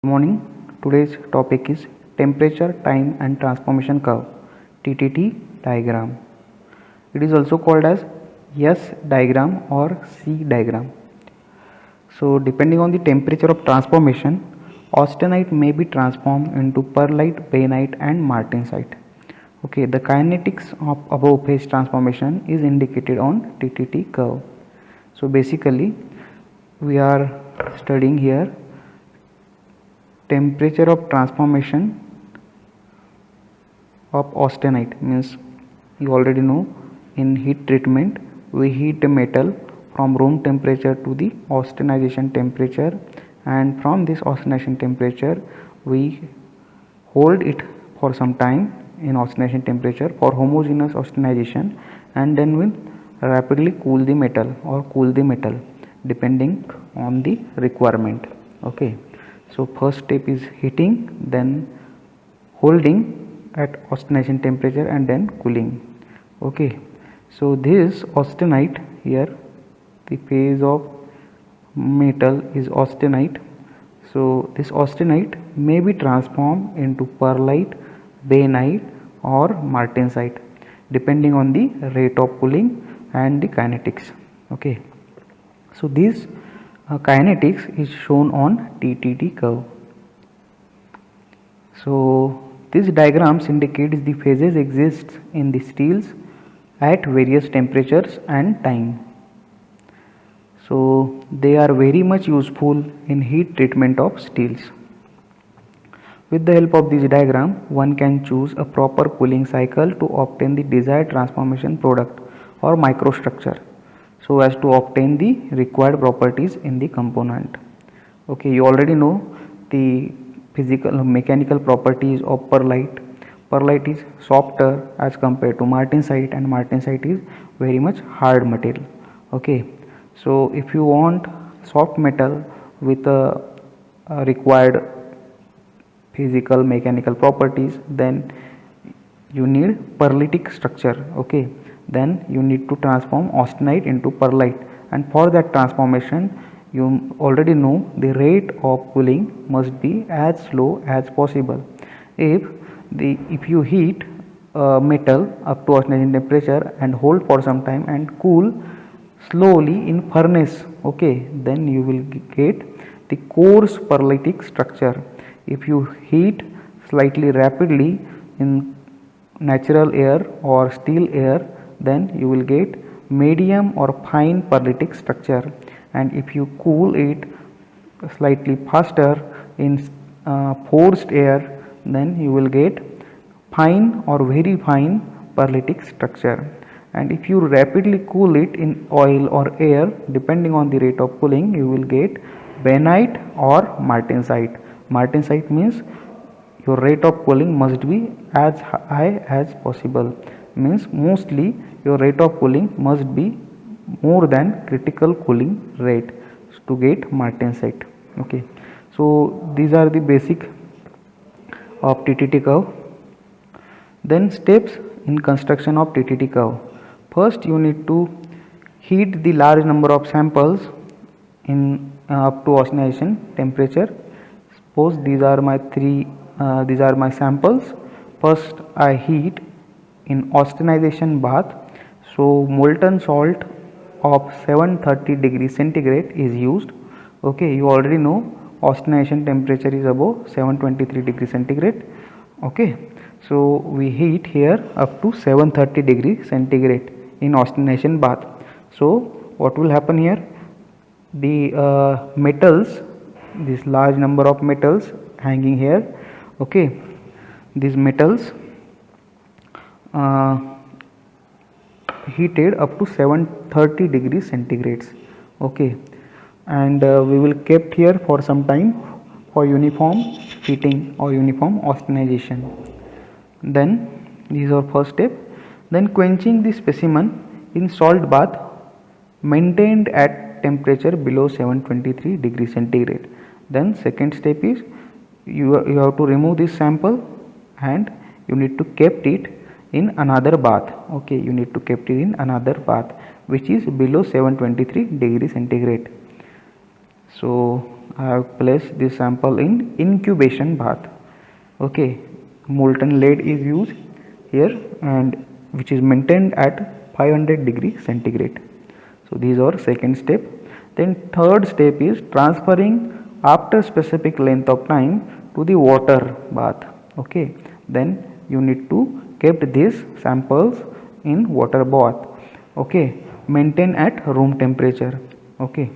Morning. Today's topic is temperature, time and transformation curve TTT diagram. It is also called as S diagram or C diagram. So depending on the temperature of transformation, austenite may be transformed into perlite, bainite and martensite. Okay, the kinetics of above phase transformation is indicated on TTT curve. So basically we are studying here temperature of transformation of austenite. Means you already know, in heat treatment we heat a metal from room temperature to the austenization temperature, and from this austenization temperature we hold it for some time in austenization temperature for homogeneous austenization, and then we'll rapidly cool the metal or cool the metal depending on the requirement. Okay, so first step is heating, then holding at austenization temperature and then cooling. Okay, so this austenite here, the phase of metal is austenite. So this austenite may be transformed into perlite, bainite or martensite depending on the rate of cooling and the kinetics. Okay, so this kinetics is shown on TTT curve. So these diagrams indicates the phases exists in the steels at various temperatures and time. So they are very much useful in heat treatment of steels. With the help of this diagram, one can choose a proper cooling cycle to obtain the desired transformation product or microstructure, so as to obtain the required properties in the component. Okay, you already know the physical mechanical properties of perlite. Perlite is softer as compared to martensite, and martensite is very much hard material. Okay, so if you want soft metal with a required physical mechanical properties, then you need perlitic structure. Okay, then you need to transform austenite into perlite, and for that transformation you already know the rate of cooling must be as slow as possible. If you heat metal up to austenization temperature and hold for some time and cool slowly in furnace, okay, then you will get the coarse perlitic structure. If you heat slightly rapidly in natural air or steel air, then you will get medium or fine perlitic structure, and if you cool it slightly faster in forced air, then you will get fine or very fine perlitic structure. And if you rapidly cool it in oil or air, depending on the rate of cooling, you will get bainite or martensite. Martensite means your rate of cooling must be as high as possible, means mostly your rate of cooling must be more than critical cooling rate to get martensite. Okay, so these are the basic of TTT curve. Then steps in construction of TTT curve. First you need to heat the large number of samples in up to austenization temperature. Suppose these are my samples. First I heat in austenization bath. So molten salt of 730 degrees centigrade is used. Okay, you already know austenization temperature is above 723 degrees centigrade. Okay, so we heat here up to 730 degrees centigrade in austenization bath. So what will happen here, the metals, this large number of metals hanging here, okay, these metals uh, heated up to 730 degrees centigrades. Okay, and we will kept here for some time for uniform heating or uniform austenization. Then this is our first step. Then quenching the specimen in salt bath maintained at temperature below 723 degrees centigrade. Then second step is you have to remove this sample and you need to kept it in another bath. Okay, you need to kept it in another bath which is below 723 degrees centigrade. So I have placed this sample in incubation bath. Okay, molten lead is used here, and which is maintained at 500 degree centigrade. So these are second step. Then third step is transferring after specific length of time to the water bath. Okay, then you need to keep these samples in water bath. Okay, maintain at room temperature. Okay,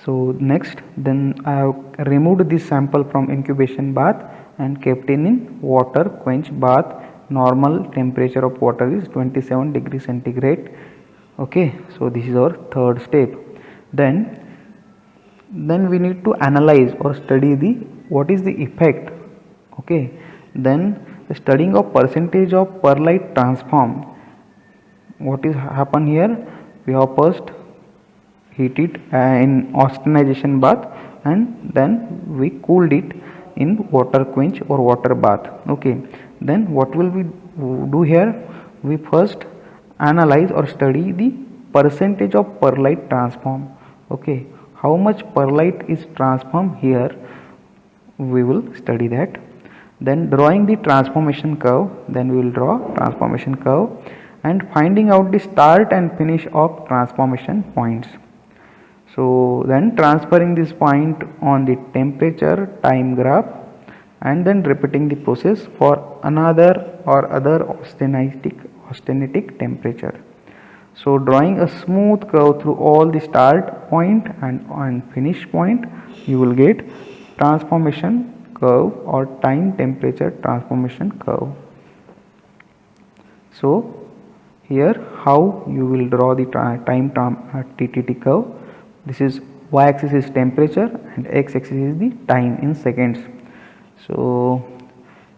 so next, then I have removed this sample from incubation bath and kept it in water quench bath. Normal temperature of water is 27 degree centigrade. Okay, so this is our third step. Then we need to analyze or study the what is the effect. Okay, then the studying of percentage of perlite transform. What is happen here? We have first heat it in austenization bath, and then we cooled it in water quench or water bath. Okay, then what will we do here? We first analyze or study the percentage of perlite transform. Okay, how much perlite is transformed here, we will study that. Then drawing the transformation curve, then we will draw transformation curve and finding out the start and finish of transformation points. So then transferring this point on the temperature time graph, and then repeating the process for another or other austenitic temperature. So drawing a smooth curve through all the start point and finish point, you will get transformation curve or time temperature transformation curve. So here how you will draw the time TTT curve. This is y-axis is temperature and x-axis is the time in seconds. So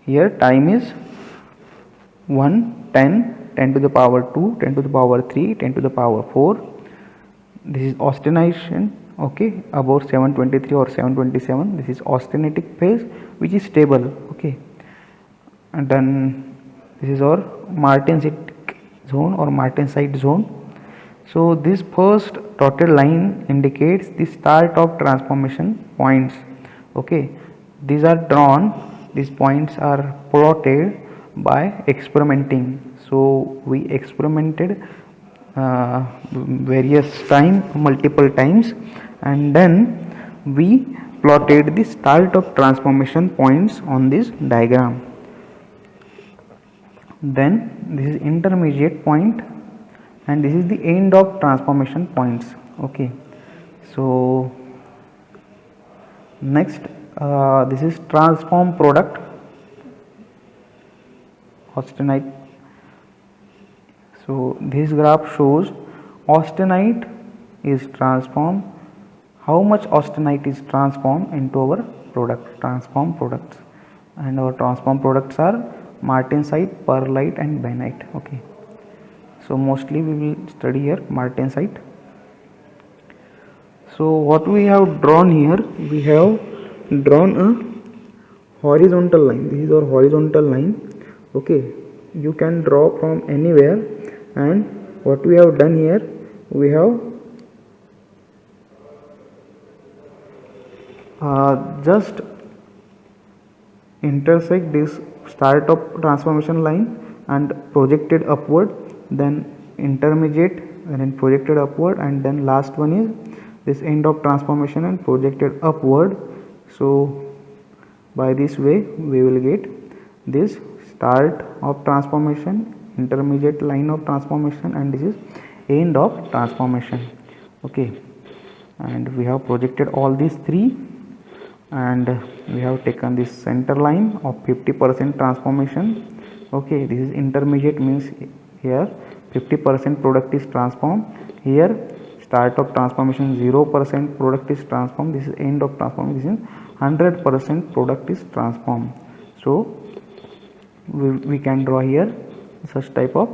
here time is 1, 10, 10 to the power 2, 10 to the power 3, 10 to the power 4. This is austenation. Okay, about 723 or 727. This is austenitic phase, which is stable. Okay, and then this is our martensitic zone or martensite zone. So this first dotted line indicates the start of transformation points. Okay, these are drawn, these points are plotted by experimenting. So we experimented multiple times, and then we plotted the start of transformation points on this diagram. Then this is intermediate point, and this is the end of transformation points. Okay, so next this is transform product austenite. So this graph shows austenite is transformed, how much austenite is transformed into our transform products, and our transform products are martensite, perlite and bainite. Okay, so mostly we will study here martensite. So what we have drawn here, we have drawn a horizontal line. This is our horizontal line. Okay, you can draw from anywhere, and what we have done here, we have just intersect this start of transformation line and projected upward, then intermediate and then projected upward, and then last one is this end of transformation and projected upward. So by this way we will get this start of transformation, intermediate line of transformation, and this is end of transformation. Okay, and we have projected all these three, and we have taken this center line of 50% transformation. Okay, this is intermediate, means here 50% product is transformed, here start of transformation 0% product is transformed, this is end of transformation, this is 100% product is transformed. So we can draw here such type of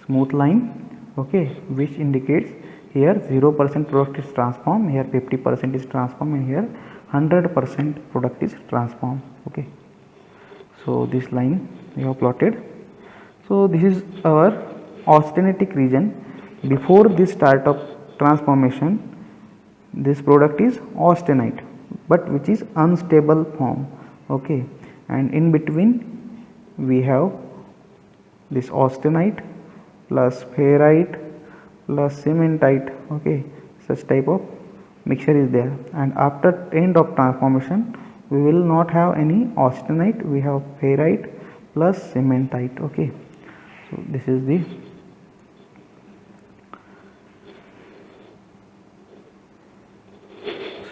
smooth line. Okay, which indicates here 0% product is transformed, here 50% is transformed, and here 100% product is transformed. Okay, so this line we have plotted. So this is our austenitic region. Before this start of transformation, This product is austenite, but which is unstable form. Okay, and in between we have this austenite plus ferrite plus cementite. Okay, such type of mixture is there, and after end of transformation we will not have any austenite, we have ferrite plus cementite. Okay, so this is the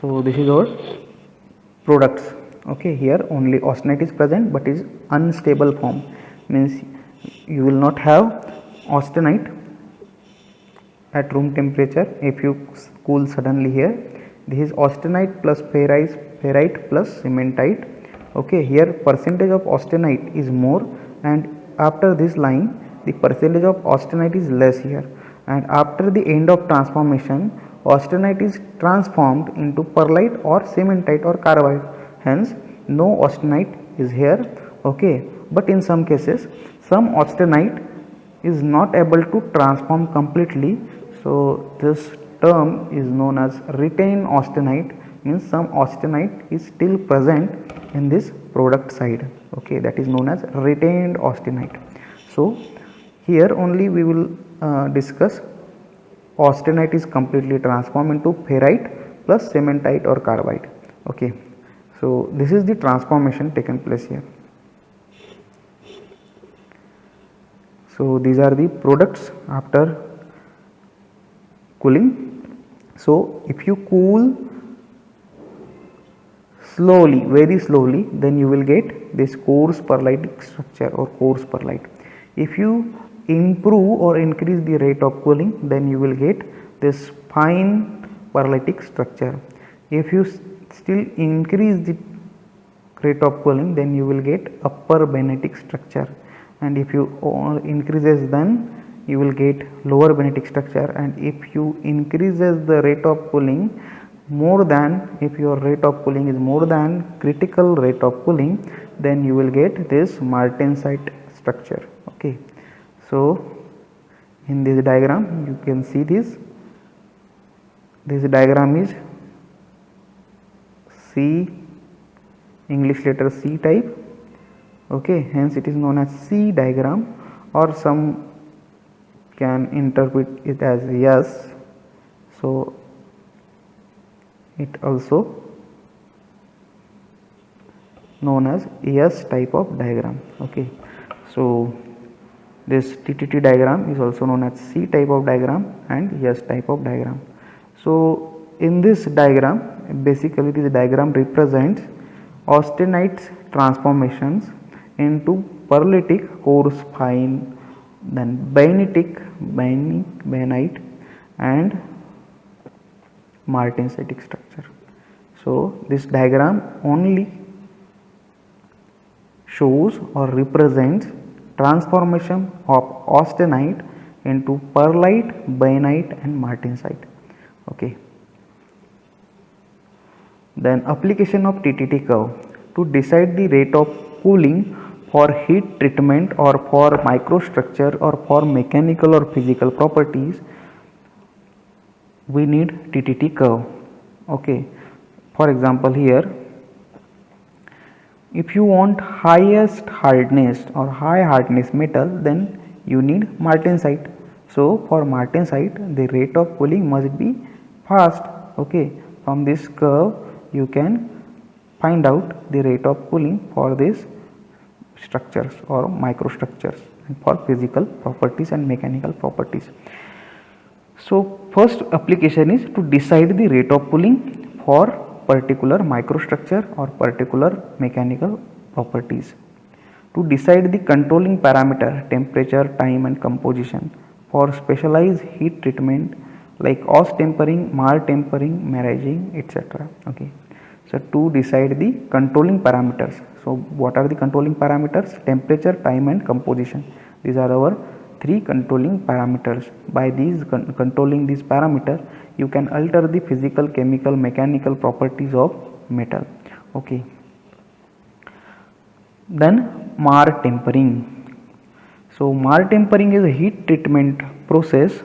our products. Okay, here only austenite is present but is unstable form, means you will not have austenite at room temperature if you cool suddenly. Here this is austenite plus ferrite plus cementite. Okay, here percentage of austenite is more, and after this line the percentage of austenite is less here, and after the end of transformation austenite is transformed into perlite or cementite or carbide, hence no austenite is here. Okay, but in some cases some austenite is not able to transform completely, so this term is known as retained austenite, means some austenite is still present in this product side. Okay, that is known as retained austenite. So here only we will discuss austenite is completely transformed into ferrite plus cementite or carbide. Okay, so this is the transformation taken place here. So these are the products after cooling. So if you cool slowly, very slowly, then you will get this coarse perlitic structure or coarse perlite. If you improve or increase the rate of cooling, then you will get this fine perlitic structure. If you still increase the rate of cooling, then you will get upper banetic structure, and if you increases, then you will get lower banetic structure, and if you increases the rate of cooling more than, if your rate of cooling is more than critical rate of cooling, then you will get this martensite structure. Okay, so in this diagram you can see this diagram is C, English letter C type. Okay, hence it is known as C diagram, or some can interpret it as S, so it also known as S type of diagram. Okay, so this TTT diagram is also known as C type of diagram and S type of diagram. So in this diagram, basically this diagram represents austenite's transformations into perlitic, coarse, fine, then bainitic, bainite, and martensitic structure. So this diagram only shows or represents transformation of austenite into perlite, bainite, and martensite. Okay. Then application of TTT curve to decide the rate of cooling for heat treatment or for microstructure or for mechanical or physical properties, we need TTT curve. Okay, for example, here if you want highest hardness or high hardness metal, then you need martensite. So for martensite the rate of cooling must be fast. Okay, from this curve you can find out the rate of cooling for these structures or microstructures and for physical properties and mechanical properties. So first application is to decide the rate of cooling for particular microstructure or particular mechanical properties. To decide the controlling parameter, temperature, time and composition for specialized heat treatment like Aus tempering, Mar tempering, maraging, etc. Okay. So to decide the controlling parameters. So what are the controlling parameters? Temperature, time and composition. These are our three controlling parameters. By these controlling these parameters, you can alter the physical, chemical, mechanical properties of metal. Okay. Then Mar tempering. So Mar tempering is a heat treatment process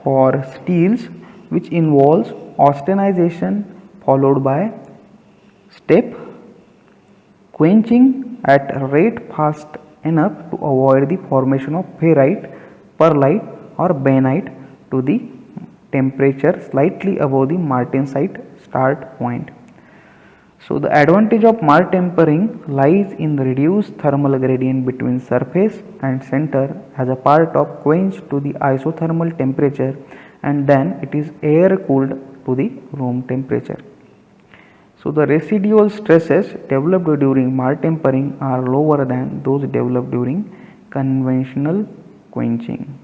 for steels which involves austenization followed by step quenching at a rate fast enough to avoid the formation of ferrite, perlite or bainite to the temperature slightly above the martensite start point. So the advantage of Marr tempering lies in the reduced thermal gradient between surface and center as a part of quench to the isothermal temperature, and then it is air cooled to the room temperature. So the residual stresses developed during Marr tempering are lower than those developed during conventional quenching.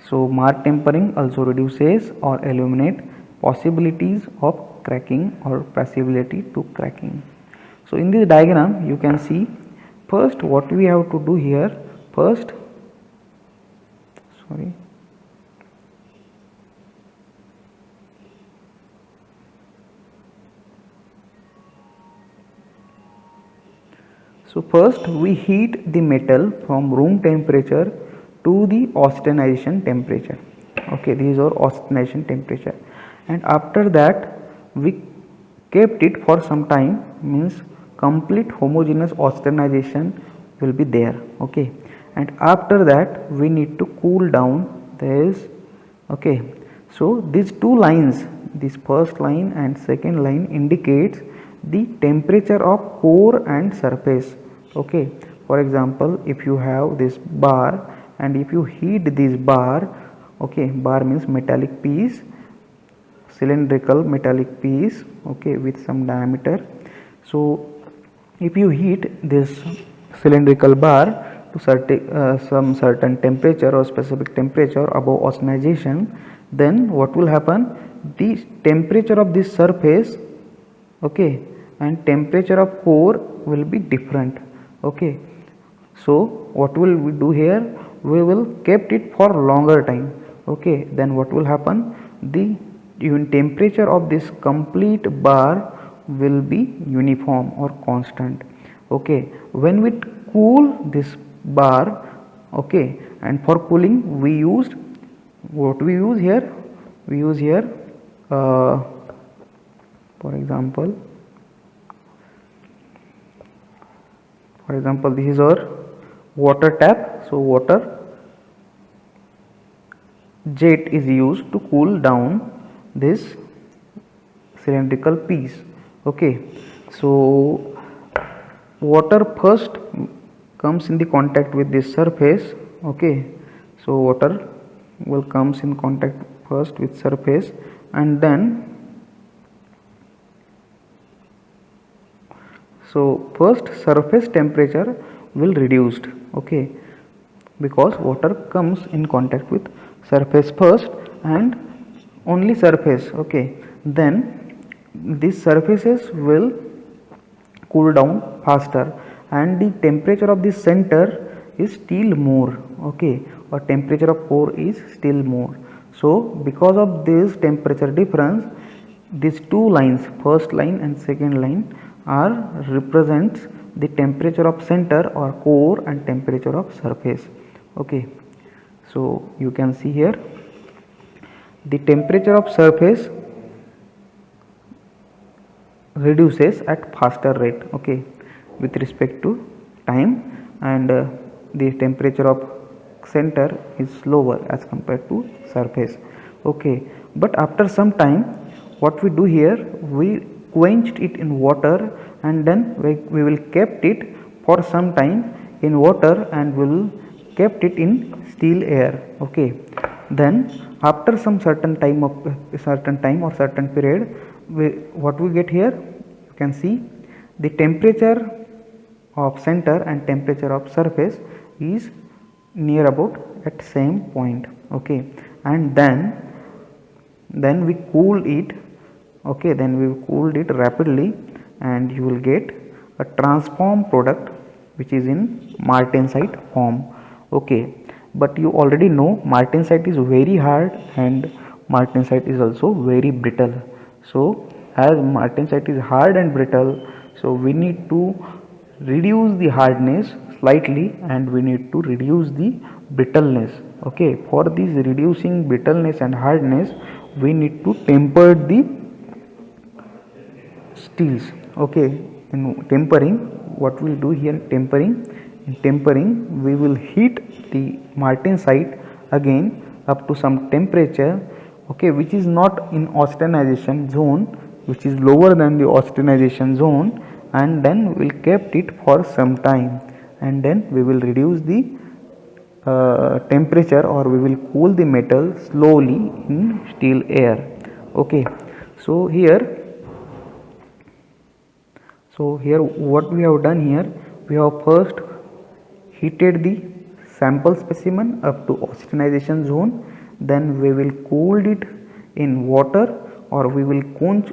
So Marr tempering also reduces or eliminates possibilities of cracking or possibility to cracking. So in this diagram you can see first what we have to do here. First, sorry. So first we heat the metal from room temperature to the austenization temperature. Okay, these are austenization temperature, and after that we kept it for some time, means complete homogeneous austenization will be there. Okay, and after that we need to cool down this. Okay, so these two lines, this first line and second line, indicates the temperature of core and surface. Okay, for example, if you have this bar and if you heat this bar, okay, bar means metallic piece, cylindrical metallic piece, okay, with some diameter. So if you heat this cylindrical bar to some certain temperature or specific temperature above austenization, then what will happen, the temperature of this surface, okay, and temperature of core will be different. Okay, so what will we do here, we will kept it for longer time. Okay, then what will happen, the even temperature of this complete bar will be uniform or constant. Okay, when we cool this bar, okay, and for cooling we used, what we use here, we use here for example this is our water tap. So water jet is used to cool down this cylindrical piece. Okay, so water first comes in the contact with this surface. Okay, so water will comes in contact first with surface, and then so first surface temperature will reduced. Okay, because water comes in contact with surface first and only surface. Okay, then these surfaces will cool down faster, and the temperature of the center is still more. Okay, or temperature of core is still more. So because of this temperature difference, these two lines, first line and second line, are represents the temperature of center or core and temperature of surface. Okay, so you can see here the temperature of surface reduces at faster rate, okay, with respect to time, and the temperature of center is lower as compared to surface. Okay, but after some time what we do here, we quenched it in water, and then we will kept it for some time in water, and we will kept it in still air. Okay, then after some certain time or certain period, what we get here, you can see the temperature of center and temperature of surface is near about at same point. Okay, and then we cool it. Okay, then we cooled it rapidly, and you will get a transform product which is in martensite form. Okay, but you already know martensite is very hard and martensite is also very brittle. So as martensite is hard and brittle, so we need to reduce the hardness slightly, and we need to reduce the brittleness. Okay, for this reducing brittleness and hardness, we need to temper the steels. Okay, in tempering, what we'll do here, in tempering we will heat the martensite again up to some temperature, okay, which is not in austenization zone, which is lower than the austenization zone, and then we'll kept it for some time, and then we will reduce the temperature, or we will cool the metal slowly in still air. Okay, so here what we have done here, we have first heated the sample specimen up to austenization zone, then we will cooled it in water, or we will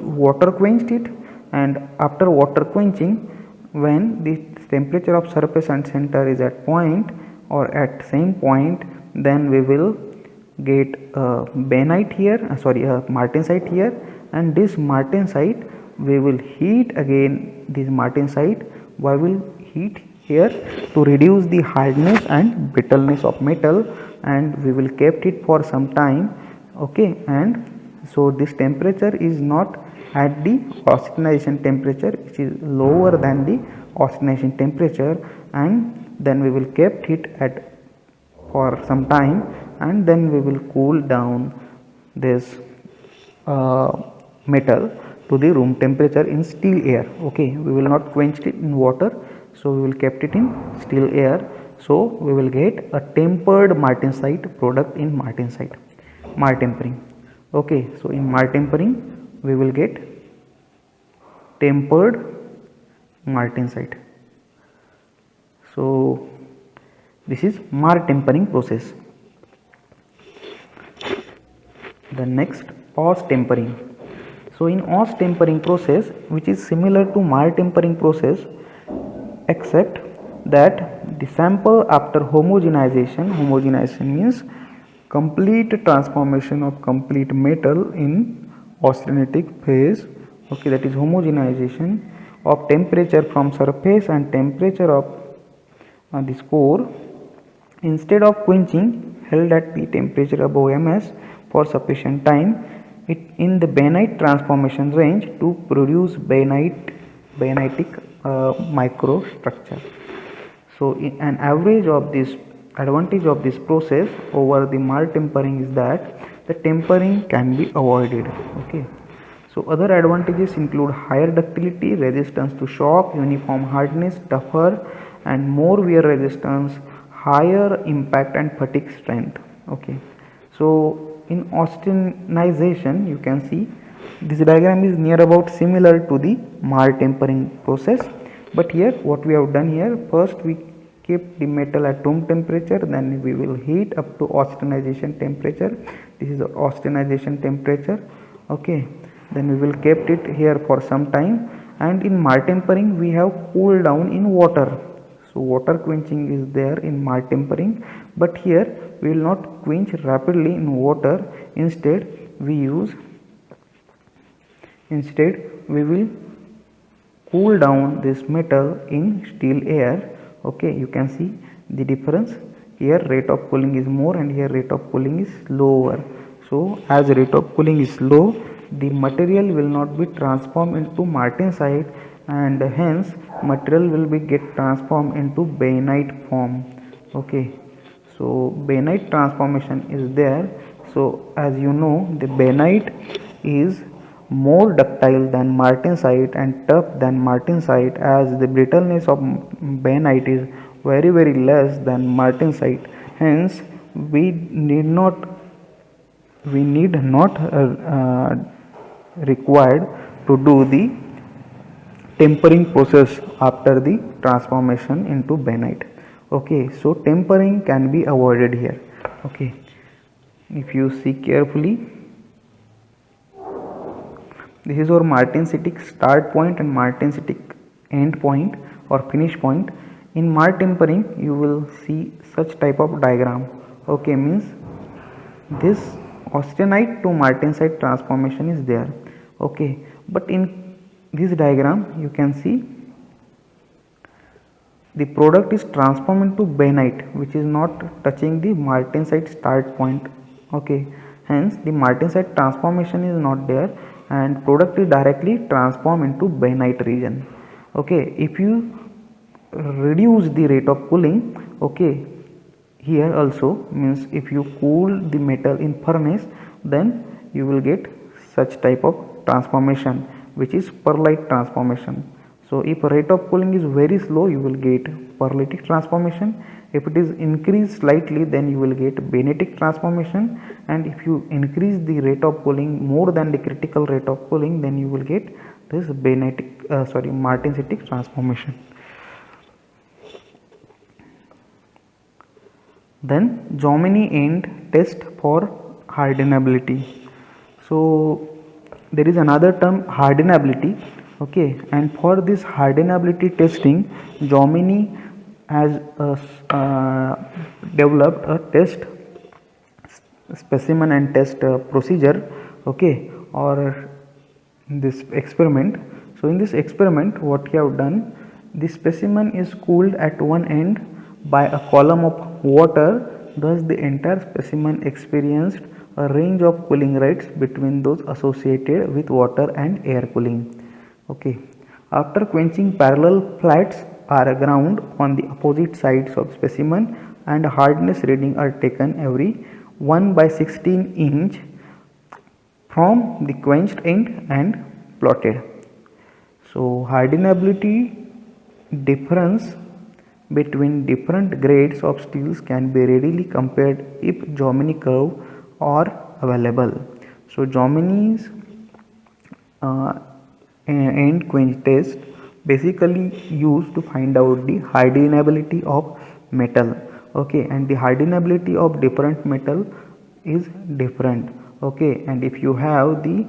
water quenched it, and after water quenching, when the temperature of surface and center is at point or at same point, then we will get a bainite here, a martensite here, and this martensite we will heat again. This martensite why will heat here, to reduce the hardness and brittleness of metal, and we will kept it for some time. Okay, and so this temperature is not at the austenization temperature, which is lower than the austenization temperature, and then we will kept it at for some time, and then we will cool down this metal to the room temperature in still air. Okay, we will not quench it in water, so we will kept it in still air, so we will get a tempered martensite product in martempering. Okay, so in martempering we will get tempered martensite. So this is martempering process. The next, Aus tempering. So in Aus tempering process, which is similar to martempering process, except that the sample after homogenization means complete transformation of complete metal in austenitic phase, okay, that is homogenization of temperature from surface and temperature of this core, instead of quenching, held at the temperature above ms for sufficient time it in the bainite transformation range to produce bainitic microstructure. So an average of this advantage of this process over the martempering is that the tempering can be avoided. Okay, so other advantages include higher ductility, resistance to shock, uniform hardness, tougher and more wear resistance, higher impact and fatigue strength. Okay, so in austenization you can see this diagram is near about similar to the martempering process, but here what we have done here, first we keep the metal at room temperature, then we will heat up to austenization temperature. This is the austenization temperature. Okay, then we will kept it here for some time, and in martempering we have cooled down in water. So water quenching is there in martempering, but here we will not quench rapidly in water, instead we will cool down this metal in still air. Okay, you can see the difference here, rate of cooling is more and here rate of cooling is lower. So as rate of cooling is low, the material will not be transformed into martensite, and hence material will be get transformed into bainite form. Okay, so bainite transformation is there. So as you know, the bainite is more ductile than martensite and tough than martensite, as the brittleness of bainite is very less than martensite. Hence we need not required to do the tempering process after the transformation into bainite. Okay, so tempering can be avoided here. Okay, if you see carefully, this is our martensitic start point and martensitic end point or finish point. In martempering you will see such type of diagram. Okay, means this austenite to martensite transformation is there. Okay, but in this diagram you can see the product is transformed into bainite, which is not touching the martensite start point. Okay, Hence the martensite transformation is not there and product is directly transformed into bainite region. Okay, if you reduce the rate of cooling, okay, here also means if you cool the metal in furnace, then you will get such type of transformation, which is pearlite transformation. So if rate of cooling is very slow, you will get pearlitic transformation. If it is increased slightly, then you will get bainitic transformation, and if you increase the rate of cooling more than the critical rate of cooling, then you will get this martensitic transformation. Then Jomini end test for hardenability. So there is another term, hardenability. Okay, and for this hardenability testing, Jomini has developed a test specimen and test procedure, okay, or this experiment. So in this experiment, what we have done, the specimen is cooled at one end by a column of water. Thus the entire specimen experienced a range of cooling rates between those associated with water and air cooling. Okay, after quenching, parallel flats are ground on the opposite sides of specimen and hardness reading are taken every 1/16 inch from the quenched end and plotted. So hardenability difference between different grades of steels can be readily compared if Jomini curve are available. So Jomini's end quench test basically used to find out the hardenability of metal. Okay, and the hardenability of different metal is different. Okay, and if you have the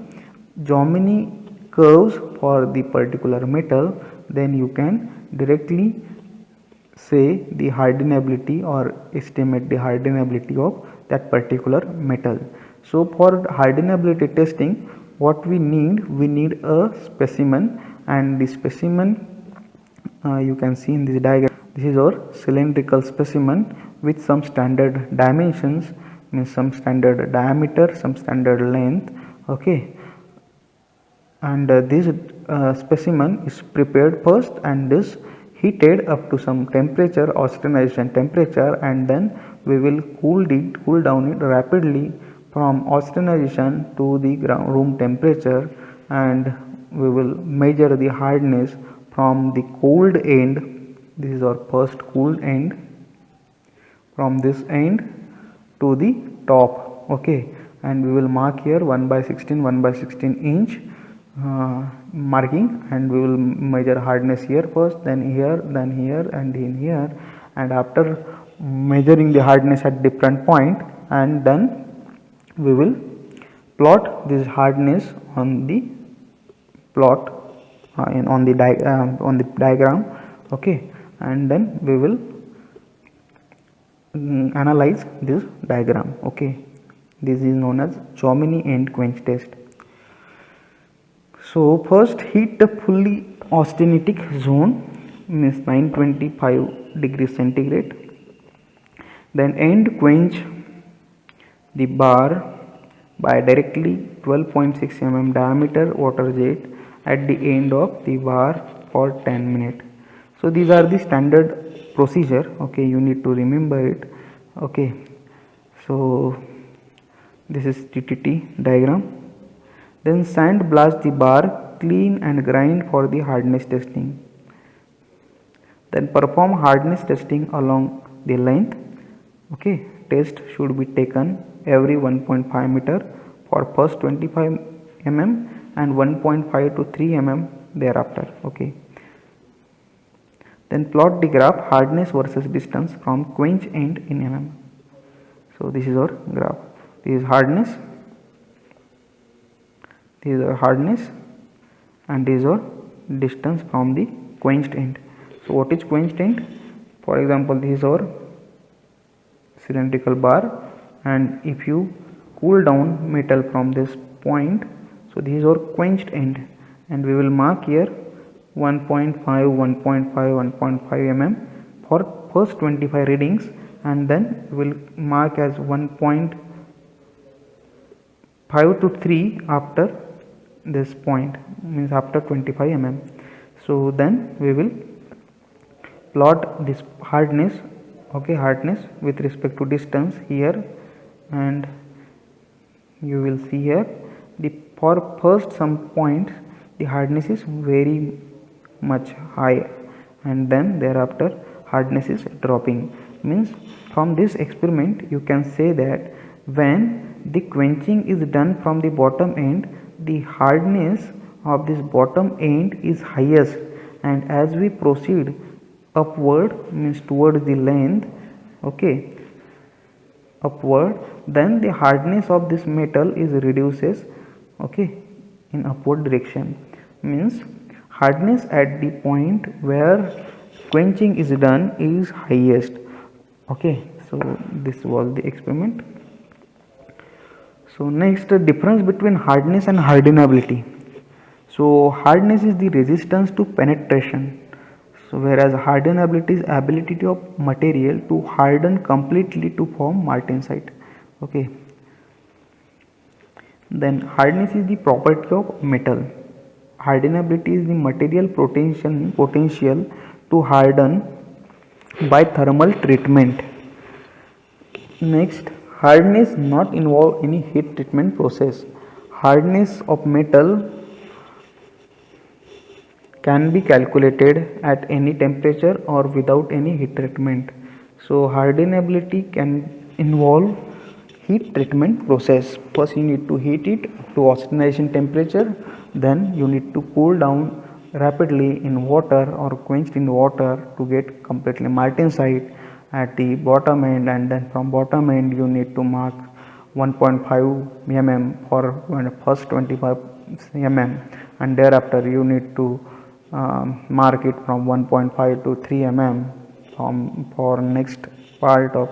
Jomini curves for the particular metal, then you can directly say the hardenability or estimate the hardenability of that particular metal. So for hardenability testing, what we need a specimen, and the specimen you can see in this diagram. This is our cylindrical specimen with some standard dimensions, means some standard diameter, some standard length. Okay, and this specimen is prepared first and is heated up to some temperature, austenization temperature, and then we will cool down it rapidly from austenization to the room temperature, and we will measure the hardness from the cooled end. This is our first cooled end, from this end to the top. Okay, and we will mark here 1/16 inch marking, and we will measure hardness here first, then here, then here, and in here. And after measuring the hardness at different point, and then we will plot this hardness on the plot on the diagram. Okay, and then we will analyze this diagram. Okay, this is known as Jomini end quench test. So first heat the fully austenitic zone, means 925 degrees centigrade. Then end quench the bar by directly 12.6 mm diameter water jet at the end of the bar for 10 minutes. So these are the standard procedure. Okay, you need to remember it. Okay, so this is TTT diagram. Then sand blast the bar clean and grind for the hardness testing. Then perform hardness testing along the length. Okay, test should be taken every 1.5 meter for first 25 mm and 1.5 to 3 mm thereafter. Okay, then plot the graph hardness versus distance from quench end in mm. So this is our graph. This is hardness, this is our hardness, and this is our distance from the quenched end. So what is quenched end? For example, this is our cylindrical bar, and if you cool down metal from this point, so this is our quenched end, and we will mark here 1.5, 1.5, 1.5 mm for first 25 readings, and then we will mark as 1.5 5 to 3 after this point, means after 25 mm. So then we will plot this hardness, okay, hardness with respect to distance here, and you will see here the for first some points the hardness is very much high, and then thereafter hardness is dropping. Means from this experiment you can say that when the quenching is done from the bottom end, the hardness of this bottom end is highest, and as we proceed upward, means towards the length, okay, upward, then the hardness of this metal is reduces, okay, in upward direction. Means hardness at the point where quenching is done is highest, okay. So this was the experiment. So next, difference between hardness and hardenability. So hardness is the resistance to penetration, so whereas hardenability is ability of material to harden completely to form martensite, okay. Then hardness is the property of metal. Hardenability is the material potential to harden by thermal treatment. Next, hardness not involve any heat treatment process. Hardness of metal can be calculated at any temperature or without any heat treatment. So hardenability can involve heat treatment process. First you need to heat it to austenization temperature, then you need to cool down rapidly in water or quenched in water to get completely martensite at the bottom end, and then from bottom end you need to mark 1.5 mm for first 25 mm, and thereafter you need to mark it from 1.5 to 3 mm for next part of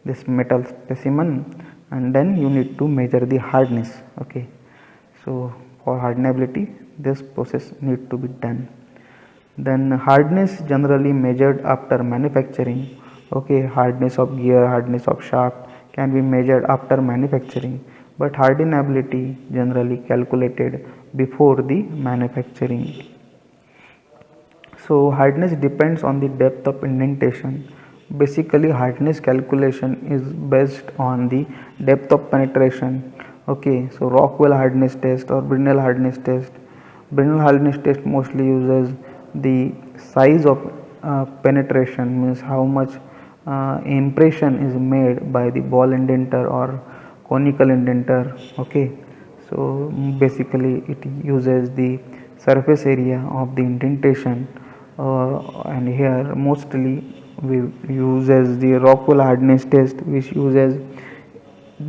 this metal specimen, and then you need to measure the hardness, okay. So for hardenability this process need to be done. Then hardness generally measured after manufacturing, okay. Hardness of gear, hardness of shaft can be measured after manufacturing, but hardenability generally calculated before the manufacturing. So hardness depends on the depth of indentation. Basically hardness calculation is based on the depth of penetration, okay. So Rockwell hardness test or Brinell hardness test. Brinell hardness test mostly uses the size of penetration, means how much impression is made by the ball indenter or conical indenter, okay. So basically it uses the surface area of the indentation, and here mostly we uses the Rockwell hardness test, which uses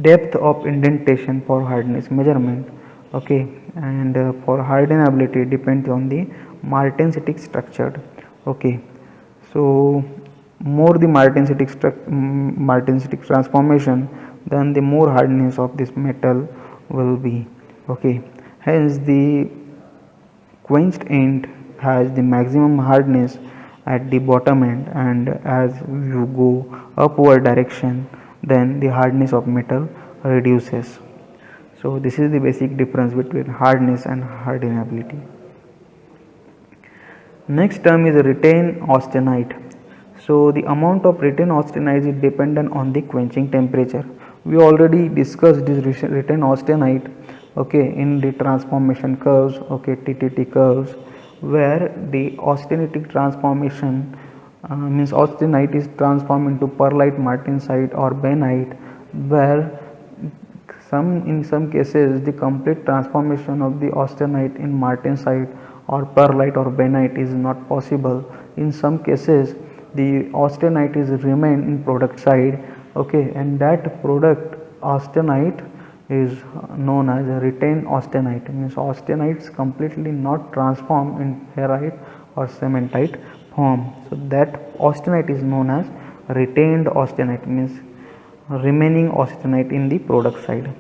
depth of indentation for hardness measurement, okay. And for hardenability depends on the martensitic structure, okay. So more the martensitic transformation, then the more hardness of this metal will be, okay. Hence the quenched end has the maximum hardness at the bottom end, and as you go upward direction then the hardness of metal reduces. So this is the basic difference between hardness and hardenability. Next term is retained austenite. So the amount of retained austenite is dependent on the quenching temperature. We already discussed this retained austenite, okay, in the transformation curves, okay, TTT curves, where the austenitic transformation means austenite is transformed into pearlite martensite or bainite, where in some cases the complete transformation of the austenite in martensite or pearlite or bainite is not possible. In some cases the austenite is remain in product side, okay, and that product austenite is known as a retained austenite. Means austenite is completely not transformed in ferrite or cementite form, so that austenite is known as retained austenite, means remaining austenite in the product side.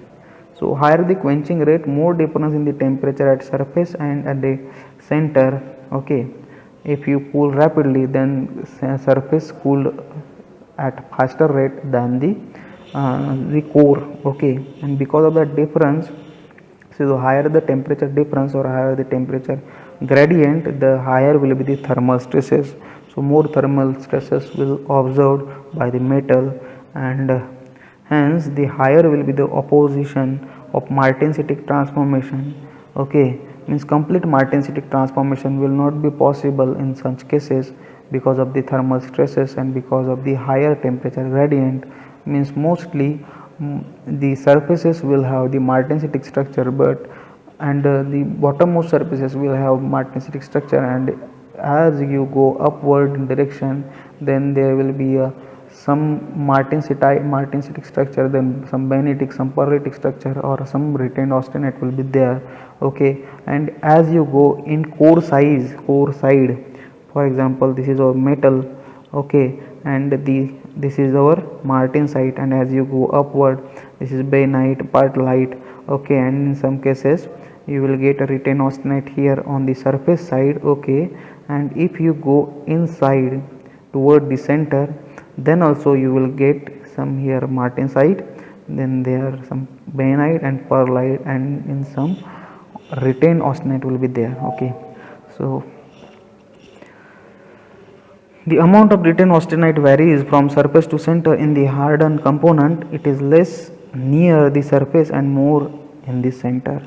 So higher the quenching rate, more difference in the temperature at surface and at the center, okay. If you cool rapidly, then surface cooled at faster rate than the the core. Okay, and because of that difference, so the higher the temperature difference or higher the temperature gradient, the higher will be the thermal stresses. So more thermal stresses will observed by the metal, and hence the higher will be the opposition of martensitic transformation. Okay, means complete martensitic transformation will not be possible in such cases because of the thermal stresses and because of the higher temperature gradient. Means mostly the surfaces will have the martensitic structure, but and the bottommost surfaces will have martensitic structure, and as you go upward in direction, then there will be a some martensitic structure, then some bainitic, some pearlitic structure, or some retained austenite will be there. Okay, and as you go in core side, for example this is our metal. Okay, and this is our martensite, and as you go upward, this is bainite, perlite. Okay, and in some cases you will get a retained austenite here on the surface side. Okay, and if you go inside toward the center, then also you will get some here martensite, then there are some bainite and perlite, and in some retained austenite will be there. Okay, so the amount of retained austenite varies from surface to center. In the hardened component, it is less near the surface and more in the center.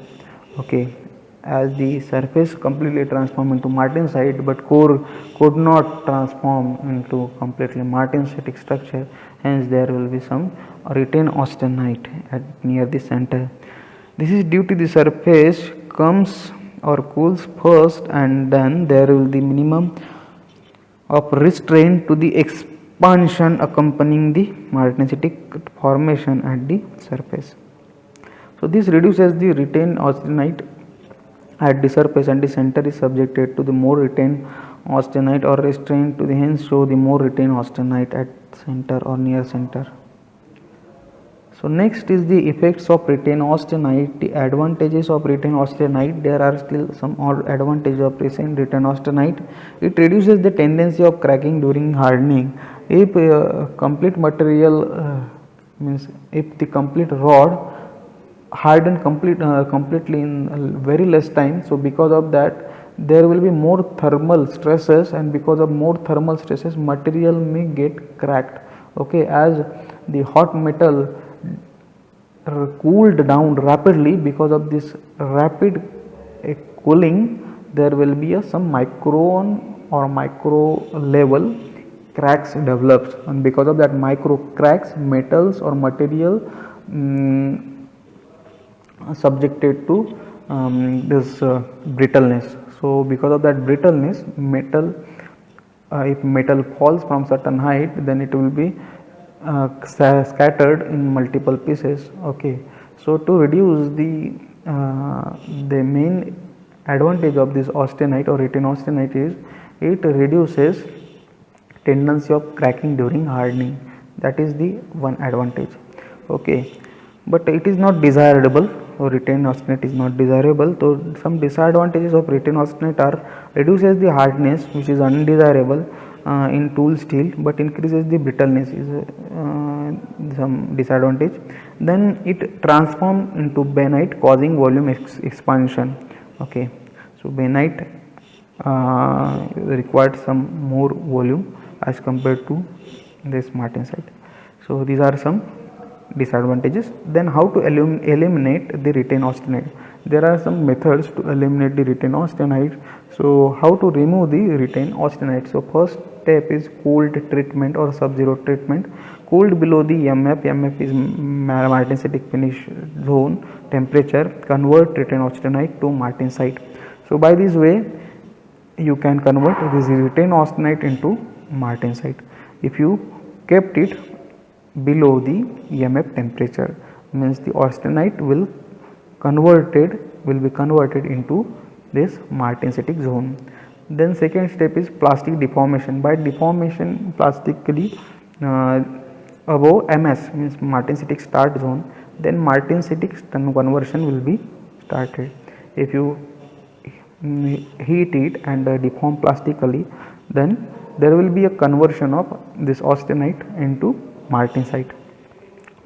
Okay, as the surface completely transformed into martensite, but core could not transform into completely martensitic structure. Hence, there will be some retained austenite at near the center. This is due to the surface comes or cools first, and then there will be minimum of restraint to the expansion accompanying the martensitic formation at the surface. So this reduces the retained austenite at the surface, and the center is subjected to the more retained austenite or restraint to the hence show the more retained austenite at center or near center. So next is the effects of retained austenite. The advantages of retained austenite. There are still some advantages of retained austenite. It reduces the tendency of cracking during hardening. If complete material means if the complete rod hardened completely in very less time, so because of that there will be more thermal stresses, and because of more thermal stresses material may get cracked. Okay, as the hot metal cooled down rapidly, because of this rapid cooling there will be some micron or micro level cracks develops, and because of that micro cracks metals or material subjected to this brittleness. So because of that brittleness metal, if metal falls from certain height, then it will be scattered in multiple pieces. Okay, so to reduce the main advantage of this austenite or retained austenite is it reduces tendency of cracking during hardening. That is the one advantage. Okay, but it is not desirable, or retained austenite is not desirable. So some disadvantages of retained austenite are reduces the hardness, which is undesirable in tool steel, but increases the brittleness is some disadvantage. Then it transforms into bainite, causing volume expansion. Okay, so bainite required some more volume as compared to this martensite. So these are some disadvantages. Then how to eliminate the retained austenite? There are some methods to eliminate the retained austenite. So how to remove the retained austenite? So first step is cooled treatment or sub-zero treatment. Cooled below the MF is martensitic finish zone temperature, convert retained austenite to martensite. So by this way you can convert this retained austenite into martensite if you kept it below the EMF temperature. Means the austenite will be converted into this martensitic zone. Then second step is plastic deformation. By deformation plastically above MS means martensitic start zone, then martensitic conversion will be started. If you heat it and deform plastically, then there will be a conversion of this austenite into martensite.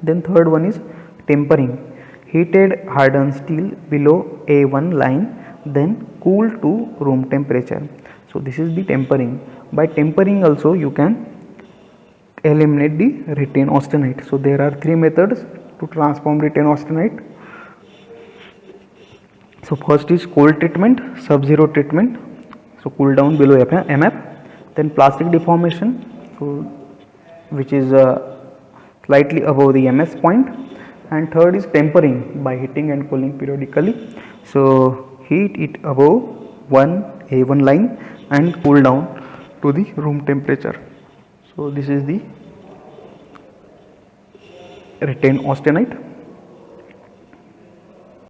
Then third one is tempering. Heated hardened steel below A1 line, then cool to room temperature. So this is the tempering. By tempering also you can eliminate the retain austenite. So there are three methods to transform retain austenite. So first is cold treatment, sub-zero treatment, so cool down below MF. Then plastic deformation, so which is slightly above the MS point. And third is tempering by heating and cooling periodically. So heat it above 1A1 line and cool down to the room temperature. So this is the retain austenite.